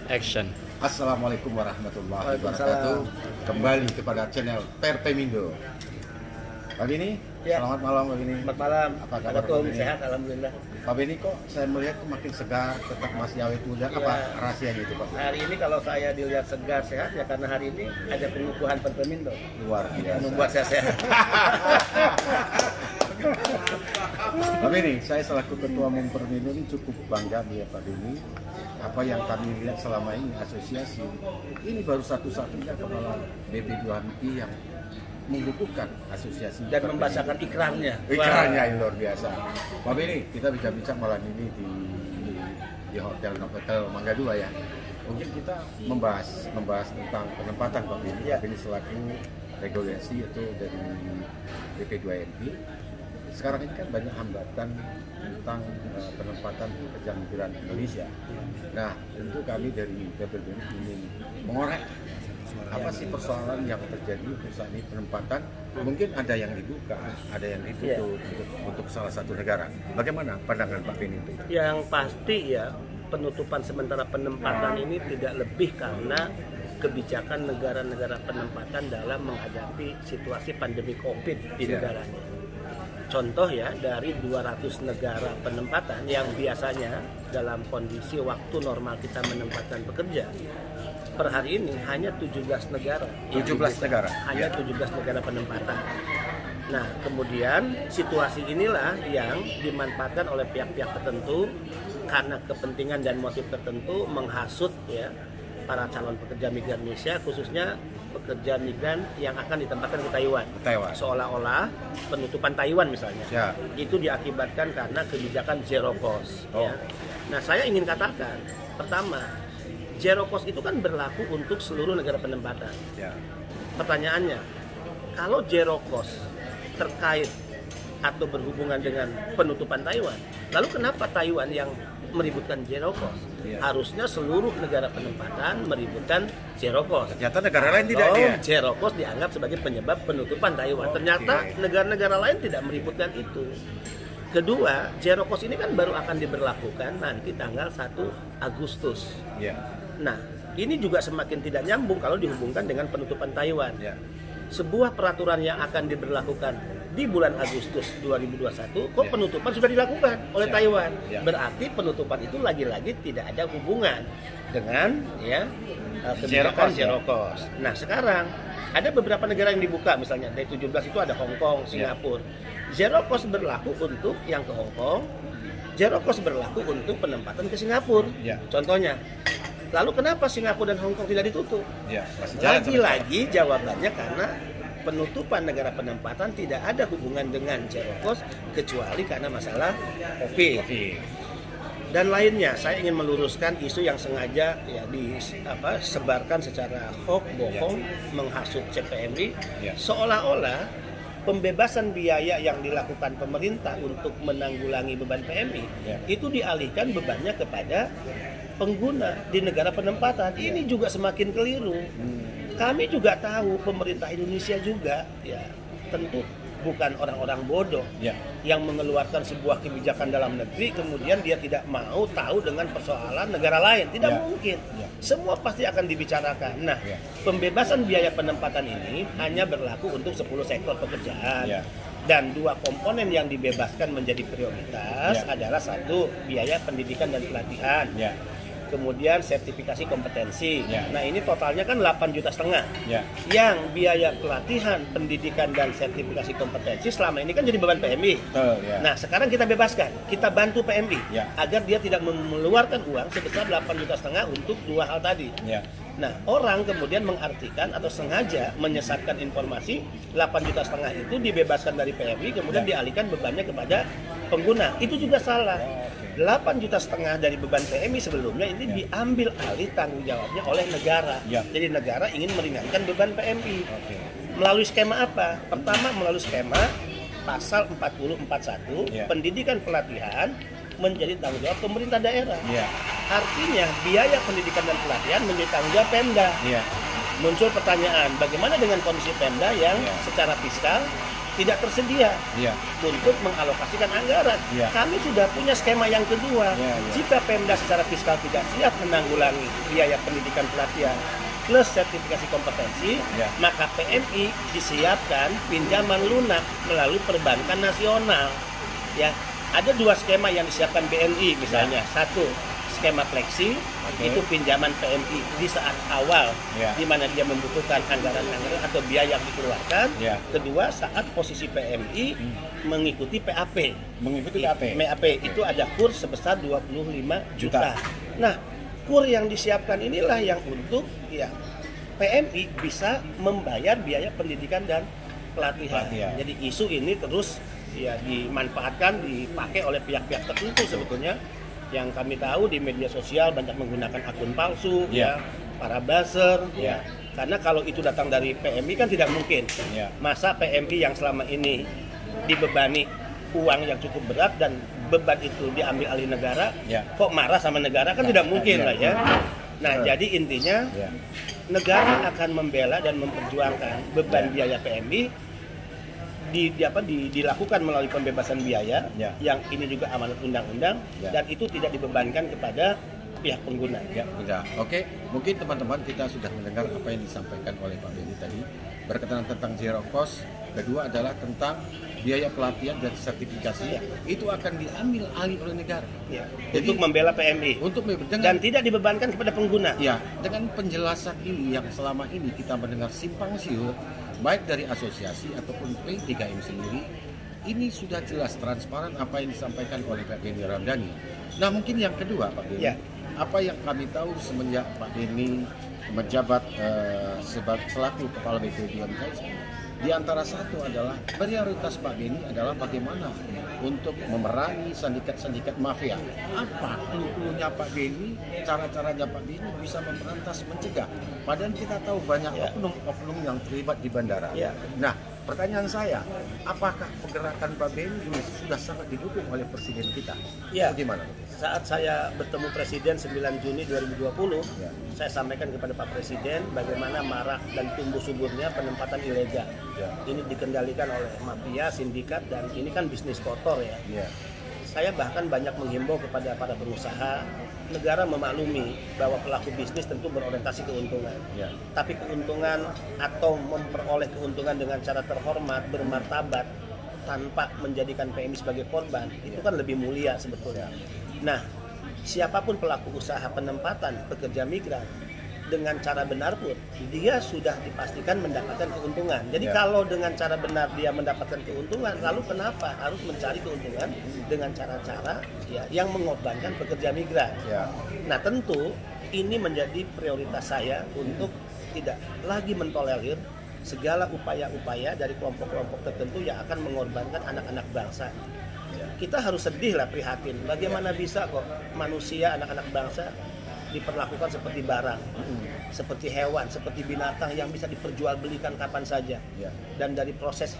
Action. Assalamualaikum warahmatullahi wabarakatuh. Kembali kepada channel Perpemindo. Pak Beni, Ya. selamat malam Pak Beni. Selamat malam. Apa kabar Pak Beni? Sehat, alhamdulillah. Pak Beni kok saya melihat kok makin segar, tetap masih awet muda. Ya. Apa rahasianya itu Pak? Hari ini kalau saya dilihat segar sehat ya karena hari ini ada pengukuhan Perpemindo. Luar biasa. Membuat saya sehat. Pak Beni, saya selaku Ketua Umum Perpemindo ini cukup bangga melihat Pak Beni. Apa yang kami lihat selama ini asosiasi ini baru satu-satunya kepala BP2MI yang membukukan asosiasi Dan Perpemindo. membacakan ikrarnya. Ikrarnya yang luar biasa. Pak Beni, kita bincang malam ini di Hotel Novotel Mangga 2 ya. Mungkin kita membahas tentang penempatan Pak Beni. Ya. Pak Beni selaku regulasi itu dari BP2MI. Sekarang ini kan banyak hambatan tentang penempatan pekerja migran Indonesia. Nah, tentu kami dari BP2MI ingin mengorek apa sih persoalan yang terjadi untuk saat ini penempatan. Mungkin ada yang dibuka, ada yang ditutup untuk salah satu negara. Bagaimana pandangan Pak Beni itu? Yang pasti ya penutupan sementara penempatan ini tidak lebih karena kebijakan negara-negara penempatan dalam menghadapi situasi pandemi COVID di negaranya. Contoh ya, dari 200 negara penempatan yang biasanya dalam kondisi waktu normal kita menempatkan pekerja, per hari ini hanya 17 negara. 17 negara? Hanya 17 negara penempatan. Nah, kemudian situasi inilah yang dimanfaatkan oleh pihak-pihak tertentu karena kepentingan dan motif tertentu menghasut ya para calon pekerja migran Indonesia, khususnya pekerja migran yang akan ditempatkan ke Taiwan. Seolah-olah penutupan Taiwan misalnya, Ya. itu diakibatkan karena kebijakan zero cost. Ya. Nah, saya ingin katakan, pertama, zero cost itu kan berlaku untuk seluruh negara penempatan. Ya. Pertanyaannya, kalau zero cost terkait atau berhubungan dengan penutupan Taiwan, lalu kenapa Taiwan yang meributkan zero cost? Ya. Harusnya seluruh negara penempatan meributkan zero cost. Ternyata negara lain tidak dia. Zero cost dianggap sebagai penyebab penutupan Taiwan. Ternyata negara-negara lain tidak meributkan itu. Kedua, zero cost ini kan baru akan diberlakukan nanti tanggal 1 Agustus. Ya. Nah, ini juga semakin tidak nyambung kalau dihubungkan dengan penutupan Taiwan. Ya. Sebuah peraturan yang akan diberlakukan di bulan Agustus 2021, kok penutupan sudah dilakukan oleh Taiwan. Berarti penutupan itu lagi-lagi tidak ada hubungan dengan kebijakan zero cost. Nah, sekarang ada beberapa negara yang dibuka, misalnya dari 17 itu ada Hong Kong, Singapura. Zero cost berlaku untuk yang ke Hong Kong, zero cost berlaku untuk penempatan ke Singapura. Contohnya, lalu kenapa Singapura dan Hong Kong tidak ditutup? Lagi-lagi jawabannya karena penutupan negara penempatan tidak ada hubungan dengan zero cost kecuali karena masalah COVID. Dan lainnya, saya ingin meluruskan isu yang sengaja disebarkan secara hoax, bohong, menghasut CPMI, seolah-olah pembebasan biaya yang dilakukan pemerintah untuk menanggulangi beban PMI itu dialihkan bebannya kepada pengguna di negara penempatan. Ini juga semakin keliru. Kami juga tahu pemerintah Indonesia juga ya tentu bukan orang-orang bodoh yang mengeluarkan sebuah kebijakan dalam negeri kemudian dia tidak mau tahu dengan persoalan negara lain. Tidak mungkin. Semua pasti akan dibicarakan. Nah, pembebasan biaya penempatan ini hanya berlaku untuk 10 sektor pekerjaan. Dan 2 komponen yang dibebaskan menjadi prioritas adalah satu, biaya pendidikan dan pelatihan. Kemudian sertifikasi kompetensi. Nah, ini totalnya kan 8,5 juta. Yang biaya pelatihan, pendidikan dan sertifikasi kompetensi selama ini kan jadi beban PMI. Nah, sekarang kita bebaskan, kita bantu PMI agar dia tidak mengeluarkan uang sebesar 8,5 juta untuk 2 hal tadi. Nah, orang kemudian mengartikan atau sengaja menyesatkan informasi 8,5 juta itu dibebaskan dari PMI kemudian dialihkan bebannya kepada pengguna. Itu juga salah. 8,5 juta dari beban PMI sebelumnya ini diambil alih tanggung jawabnya oleh negara. Jadi negara ingin meringankan beban PMI. Melalui skema apa? Pertama, melalui skema pasal 4041 pendidikan pelatihan menjadi tanggung jawab pemerintah daerah. Artinya biaya pendidikan dan pelatihan menjadi tanggung jawab Pemda. Muncul pertanyaan, bagaimana dengan kondisi Pemda yang secara fiskal tidak tersedia untuk mengalokasikan anggaran. Kami sudah punya skema yang kedua. Jika Pemda secara fiskal tidak siap menanggulangi biaya pendidikan pelatihan plus sertifikasi kompetensi, maka PMI disiapkan pinjaman lunak melalui perbankan nasional. Ya, ada 2 skema yang disiapkan BNI misalnya. Satu, skema fleksi, itu pinjaman PMI di saat awal di mana dia membutuhkan anggaran-anggaran atau biaya yang dikeluarkan. Kedua, saat posisi PMI mengikuti PAP. PAP itu ada kurs sebesar 25 juta. Nah, kur yang disiapkan inilah yang untuk PMI bisa membayar biaya pendidikan dan pelatihan. Jadi isu ini terus dimanfaatkan, dipakai oleh pihak-pihak tertentu sebetulnya. Yang kami tahu di media sosial banyak menggunakan akun palsu, para buzzer. Karena kalau itu datang dari PMI kan tidak mungkin. Masa PMI yang selama ini dibebani uang yang cukup berat dan beban itu diambil alih negara, kok marah sama negara kan tidak mungkin lah ya. Nah, jadi intinya negara akan membela dan memperjuangkan beban biaya PMI dilakukan melalui pembebasan biaya yang ini juga amanat undang-undang dan itu tidak dibebankan kepada pihak pengguna. Oke, mungkin teman-teman kita sudah mendengar apa yang disampaikan oleh Pak Benny tadi berkaitan tentang zero cost. Kedua adalah tentang biaya pelatihan dan sertifikasi itu akan diambil alih oleh negara. Jadi, untuk membela PMI. Dan tidak dibebankan kepada pengguna. Dengan penjelasan ini yang selama ini kita mendengar simpang siur baik dari asosiasi ataupun P3M sendiri, ini sudah jelas transparan apa yang disampaikan oleh Pak Benny Ramdhani. Nah, mungkin yang kedua Pak Benny, apa yang kami tahu semenjak Pak Benny menjabat selaku Kepala BPD di antara satu adalah prioritas Pak Benny adalah bagaimana untuk memerangi sindikat-sindikat mafia. Apa clue-cluenya Pak Benny, cara-caranya Pak Benny bisa memberantas, mencegah. Padahal kita tahu banyak oknum-oknum yang terlibat di bandara. Nah, pertanyaan saya, apakah pergerakan Pak Benny ini sudah sangat didukung oleh Presiden kita? Bagaimana? Saat saya bertemu Presiden 9 Juni 2020, saya sampaikan kepada Pak Presiden bagaimana marak dan tumbuh suburnya penempatan ilegal. Ini dikendalikan oleh mafia, sindikat, dan ini kan bisnis kotor ya. Saya bahkan banyak menghimbau kepada para pengusaha, negara memaklumi bahwa pelaku bisnis tentu berorientasi keuntungan. Tapi keuntungan atau memperoleh keuntungan dengan cara terhormat, bermartabat, tanpa menjadikan PMI sebagai korban, itu kan lebih mulia sebetulnya. Nah, siapapun pelaku usaha penempatan pekerja migran, dengan cara benar pun dia sudah dipastikan mendapatkan keuntungan. Jadi kalau dengan cara benar dia mendapatkan keuntungan, lalu kenapa harus mencari keuntungan dengan cara-cara yang mengorbankan pekerja migran? Nah, tentu ini menjadi prioritas saya untuk tidak lagi mentolerir segala upaya-upaya dari kelompok-kelompok tertentu yang akan mengorbankan anak-anak bangsa. Kita harus sedih lah, prihatin. Bagaimana bisa kok manusia, anak-anak bangsa diperlakukan seperti barang, seperti hewan, seperti binatang yang bisa diperjualbelikan kapan saja. Dan dari proses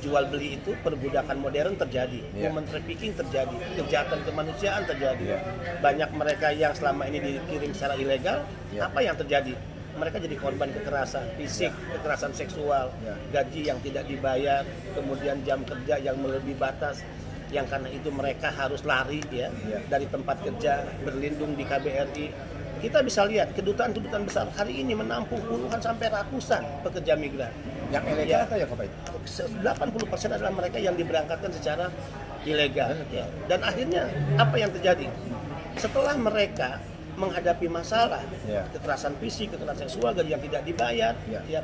jual beli itu perbudakan modern terjadi, human trafficking terjadi, kejahatan kemanusiaan terjadi. Banyak mereka yang selama ini dikirim secara ilegal, apa yang terjadi? Mereka jadi korban kekerasan fisik, kekerasan seksual, gaji yang tidak dibayar, kemudian jam kerja yang melebihi batas, yang karena itu mereka harus lari dari tempat kerja, berlindung di KBRI. Kita bisa lihat kedutaan-kedutaan besar hari ini menampung puluhan sampai ratusan pekerja migran. Yang ilegal atau yang apa itu? 80% adalah mereka yang diberangkatkan secara ilegal. Dan akhirnya apa yang terjadi? Setelah mereka menghadapi masalah kekerasan fisik, kekerasan seksual, gaji yang tidak dibayar,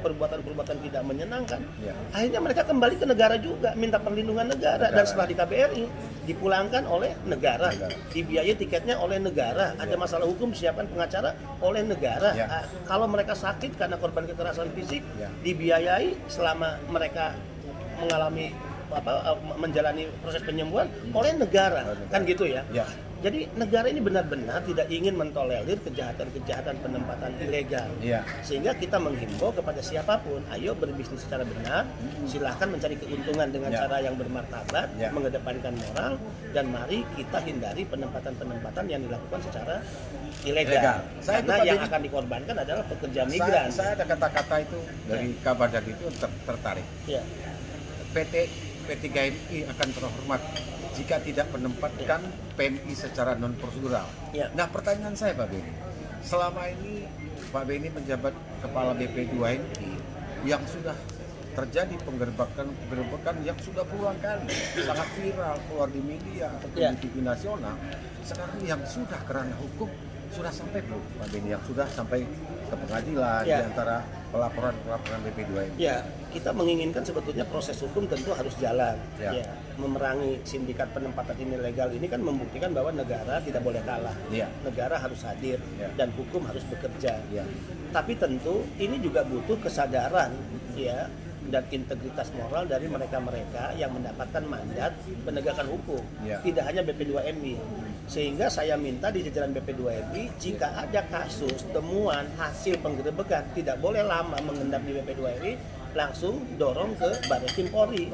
perbuatan-perbuatan tidak menyenangkan, akhirnya mereka kembali ke negara juga, minta perlindungan negara. Dan setelah di KBRI dipulangkan oleh negara, dibiayai tiketnya oleh negara, ada masalah hukum disiapkan pengacara oleh negara. Kalau mereka sakit karena korban kekerasan fisik, dibiayai selama mereka mengalami menjalani proses penyembuhan oleh negara, kan gitu ya. Jadi negara ini benar-benar tidak ingin mentolerir kejahatan-kejahatan penempatan ilegal. Sehingga kita menghimbau kepada siapapun, ayo berbisnis secara benar, silahkan mencari keuntungan dengan cara yang bermartabat, mengedepankan moral, dan mari kita hindari penempatan-penempatan yang dilakukan secara ilegal. Karena yang akan dikorbankan adalah pekerja migran. Saya ada kata-kata itu dari kabar dari itu tertarik. P3 MI akan terhormat jika tidak menempatkan PMI secara non prosedural. Ya. Nah, pertanyaan saya Pak Beni, selama ini Pak Beni menjabat kepala BP2MI yang sudah terjadi penggerbekan yang sudah puluhan kali sangat viral keluar di media ataupun di TV nasional. Sekarang yang sudah kerana hukum sudah sampai belum Pak Beni, yang sudah sampai ke pengadilan di antara pelaporan BP2MI? Ya, kita menginginkan sebetulnya proses hukum tentu harus jalan. Ya, memerangi sindikat penempatan ilegal ini kan membuktikan bahwa negara tidak boleh kalah. Negara harus hadir dan hukum harus bekerja. Tapi tentu ini juga butuh kesadaran ya dan integritas moral dari mereka-mereka yang mendapatkan mandat penegakan hukum. Tidak hanya BP2MI. Sehingga saya minta di jajaran BP2MI, jika ada kasus, temuan, hasil penggerebekan, tidak boleh lama mengendap di BP2MI, langsung dorong ke Bareskrim Polri.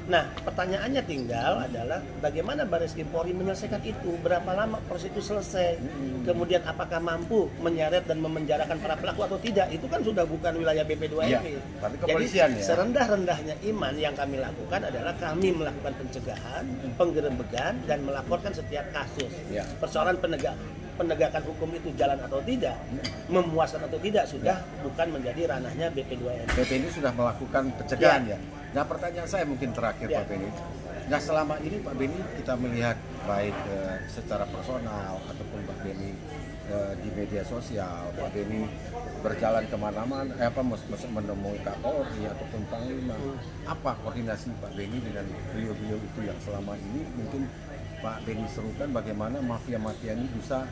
Nah, pertanyaannya tinggal adalah bagaimana Bareskrim Polri menyelesaikan itu? Berapa lama proses itu selesai? Kemudian apakah mampu menyeret dan memenjarakan para pelaku atau tidak? Itu kan sudah bukan wilayah BP2MI. Jadi serendah-rendahnya iman yang kami lakukan adalah kami melakukan pencegahan, penggerebekan, dan melaporkan setiap kasus. Persoalan penegakan hukum itu jalan atau tidak, memuaskan atau tidak, sudah bukan menjadi ranahnya BP2MI. BP ini sudah melakukan pencegahan ya. Nah, pertanyaan saya mungkin terakhir Pak Beni. Nah, selama ini Pak Beni kita melihat baik secara personal ataupun Pak Beni di media sosial, Pak Beni berjalan kemana-mana, menemui Kapolri ataupun Panglima. Apa koordinasi Pak Beni dengan beliau-beliau itu yang selama ini mungkin Pak Beni serukan bagaimana mafia-mafia ini bisa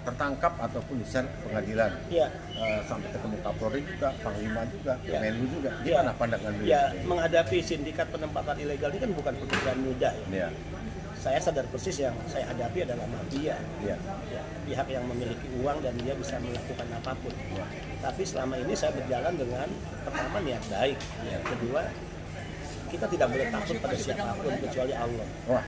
tertangkap ataupun diseret pengadilan, sampai ketemu Kapolri juga, Panglima juga, Menlu juga. Gimana pandangan beliau? Menghadapi sindikat penempatan ilegal ini kan bukan pekerjaan mudah. Saya sadar persis yang saya hadapi adalah mafia, pihak yang memiliki uang dan dia bisa melakukan apapun. Tapi selama ini saya berjalan dengan pertama niat baik, kedua kita tidak boleh takut pada siapapun kecuali Allah.